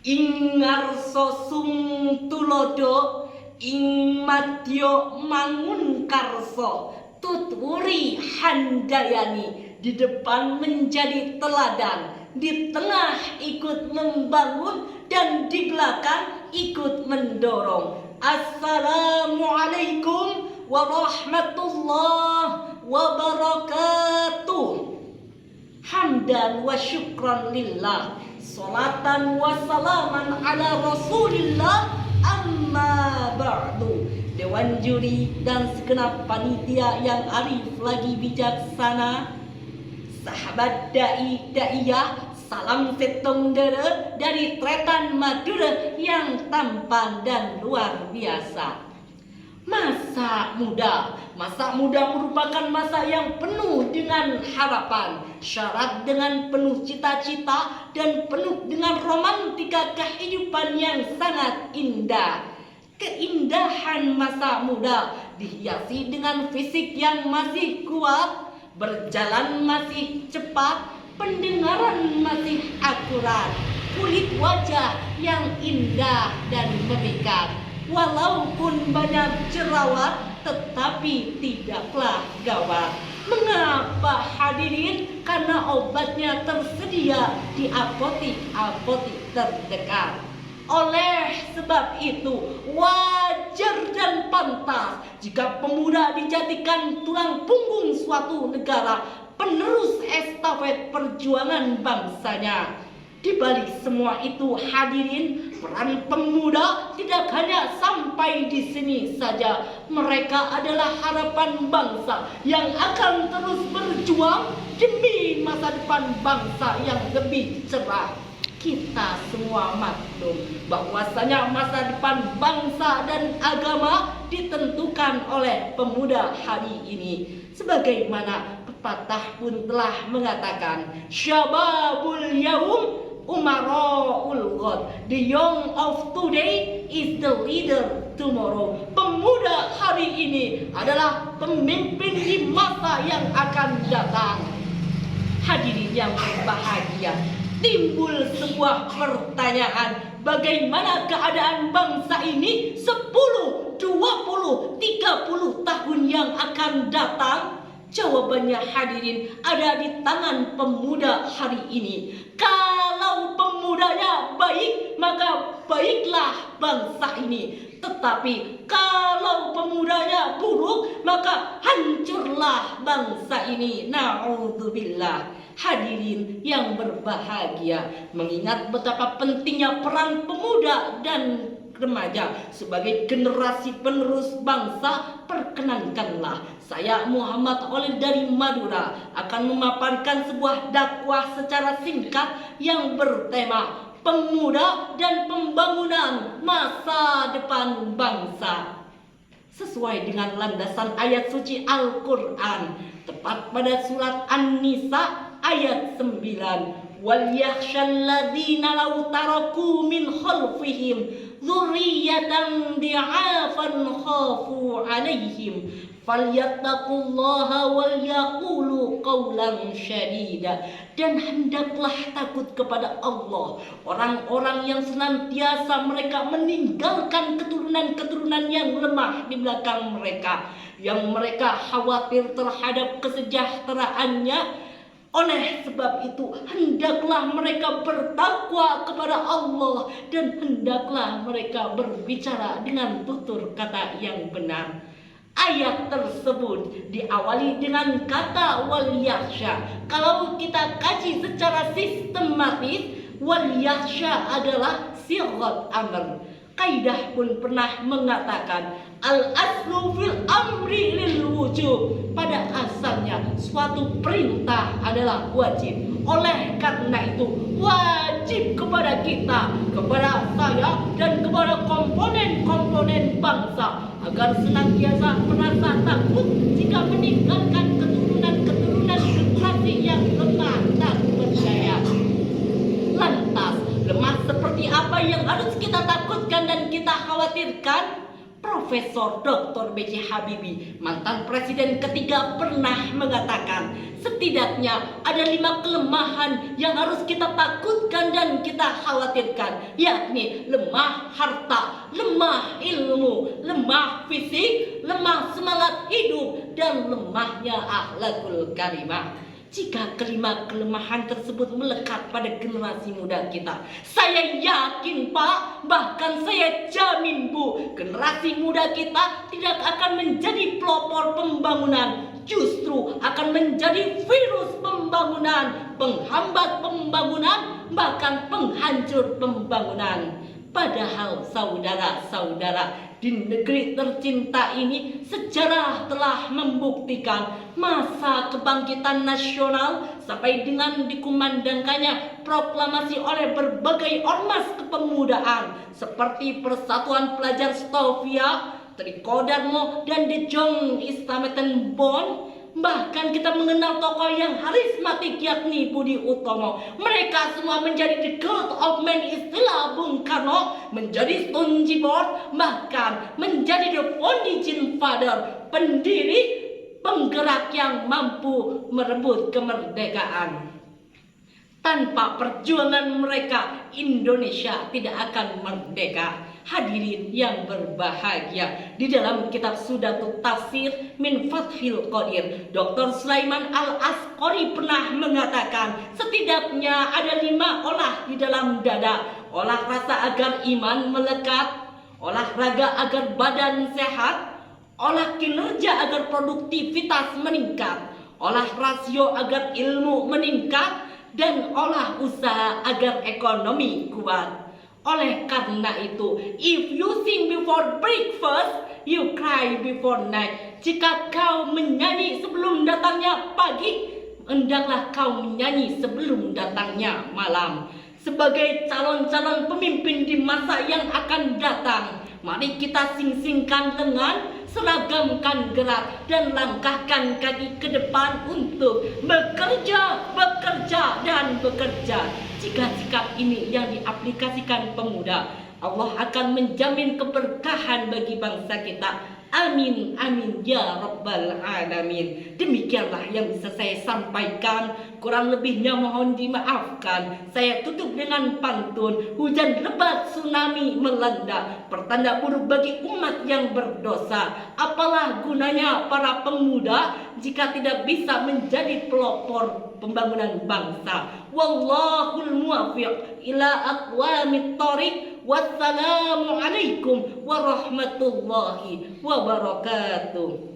ing ngarsa sung tulodo, ing madya mangun karsa, tuturi handayani, di depan menjadi teladan, di tengah ikut membangun, dan di belakang ikut mendorong. Assalamualaikum warahmatullahi wabarakatuh. Hamdan wa syukran lillah, salatan wa salaman ala rasulillah, amma ba'du. Dewan juri dan segenap panitia yang arif lagi bijaksana, sahabat da'i-da'iyah, salam setong dere dari Tretan Madura yang tampan dan luar biasa. Masa muda merupakan masa yang penuh dengan harapan, syarat dengan penuh cita-cita, dan penuh dengan romantika kehidupan yang sangat indah. Keindahan masa muda dihiasi dengan fisik yang masih kuat, berjalan masih cepat, pendengaran masih akurat, kulit wajah yang indah dan memikat. Walaupun banyak jerawat, tetapi tidaklah gawat. Mengapa hadirin? Karena obatnya tersedia di apotik-apotik terdekat. Oleh sebab itu, wajar dan pantas jika pemuda dijadikan tulang punggung suatu negara, penerus estafet perjuangan bangsanya. Di balik semua itu hadirin, peran pemuda tidak hanya sampai di sini saja. Mereka adalah harapan bangsa yang akan terus berjuang demi masa depan bangsa yang lebih cerah. Kita semua maklum bahwasanya masa depan bangsa dan agama ditentukan oleh pemuda hari ini. Sebagaimana pepatah pun telah mengatakan, syababul yaum umara'ul ghad. The young of today is the leader tomorrow. Pemuda hari ini adalah pemimpin di masa yang akan datang. Hadirin yang berbahagia, timbul sebuah pertanyaan, bagaimana keadaan bangsa ini 10, 20, 30 tahun yang akan datang? Jawabannya hadirin ada di tangan pemuda hari ini. Kalau pemudanya baik, maka baiklah bangsa ini. Tetapi kalau pemudanya buruk, maka hancurlah bangsa ini. Na'udzubillah. Hadirin yang berbahagia, mengingat betapa pentingnya peran pemuda dan remaja sebagai generasi penerus bangsa, perkenankanlah saya Muhammad Oleh dari Madura akan memaparkan sebuah dakwah secara singkat yang bertema pemuda dan pembangunan masa depan bangsa. Sesuai dengan landasan ayat suci Al-Quran, tepat pada surat An-Nisa ayat 9, wal yakhshalladzina law taraku min khalfihim dzurriyyatan di'afan khafu 'alaihim falyattaqullaha wal yaqulu qawlan syadida. Dan hendaklah takut kepada Allah orang-orang yang senantiasa mereka meninggalkan keturunan-keturunan yang lemah di belakang mereka, yang mereka khawatir terhadap kesejahteraannya. Oleh sebab itu, hendaklah mereka bertakwa kepada Allah dan hendaklah mereka berbicara dengan tutur kata yang benar. Ayat tersebut diawali dengan kata wal yakhsha. Kalau kita kaji secara sistematis, wal yakhsha adalah sighat amr. Kaidah pun pernah mengatakan al-aslu fil amri lil wujub. Pada asalnya suatu perintah adalah wajib. Oleh karena itu wajib kepada kita, kepada saya dan kepada komponen-komponen bangsa agar senantiasa merasa takut jika meninggalkan keturunan-keturunan generasi yang lemah dan berdaya. Lantas, lemah seperti apa yang harus kita takutkan dan kita khawatirkan? Profesor Dr. B.J. Habibie, mantan presiden ketiga, pernah mengatakan, setidaknya ada 5 kelemahan yang harus kita takutkan dan kita khawatirkan, yakni lemah harta, lemah ilmu, lemah fisik, lemah semangat hidup, dan lemahnya akhlakul karimah. Jika kelima kelemahan tersebut melekat pada generasi muda kita, saya yakin Pak, bahkan saya jamin Bu, generasi muda kita tidak akan menjadi pelopor pembangunan, justru akan menjadi virus pembangunan, penghambat pembangunan, bahkan penghancur pembangunan. Padahal saudara-saudara, di negeri tercinta ini sejarah telah membuktikan masa kebangkitan nasional sampai dengan dikumandangkannya proklamasi oleh berbagai ormas kepemudaan seperti Persatuan Pelajar Stovia, Trikodarmo, dan De Jong Istametenbond. Bahkan kita mengenal tokoh yang harismatik yakni Budi Utomo. Mereka semua menjadi the god of man, istilah Bung Karno, menjadi stone board, bahkan menjadi the founding father, pendiri, penggerak yang mampu merebut kemerdekaan. Tanpa perjuangan mereka, Indonesia tidak akan merdeka. Hadirin yang berbahagia, di dalam kitab Sudatut Tafsir min Fathil Qadir, Dr. Sulaiman Al-Asqori pernah mengatakan, setidaknya ada 5 olah di dalam dada. Olah rasa agar iman melekat, olahraga agar badan sehat, olah kinerja agar produktivitas meningkat, olah rasio agar ilmu meningkat, dan olah usaha agar ekonomi kuat. Oleh karena itu, if you sing before breakfast, you cry before night. Jika kau menyanyi sebelum datangnya pagi, hendaklah kau menyanyi sebelum datangnya malam. Sebagai calon-calon pemimpin di masa yang akan datang, mari kita sing-singkan lengan, seragamkan gerak, dan langkahkan kaki ke depan untuk bekerja, bekerja, dan bekerja. Jika sikap ini yang diaplikasikan pemuda, Allah akan menjamin keberkahan bagi bangsa kita. Amin, amin, ya Rabbal Alamin. Demikianlah yang bisa saya sampaikan. Kurang lebihnya mohon dimaafkan. Saya tutup dengan pantun. Hujan lebat, tsunami melanda, pertanda buruk bagi umat yang berdosa. Apalah gunanya para pemuda jika tidak bisa menjadi pelopor pembangunan bangsa. Wallahul muwaffiq ila aqwamit thoriq. Wassalamualaikum warahmatullahi wabarakatuh.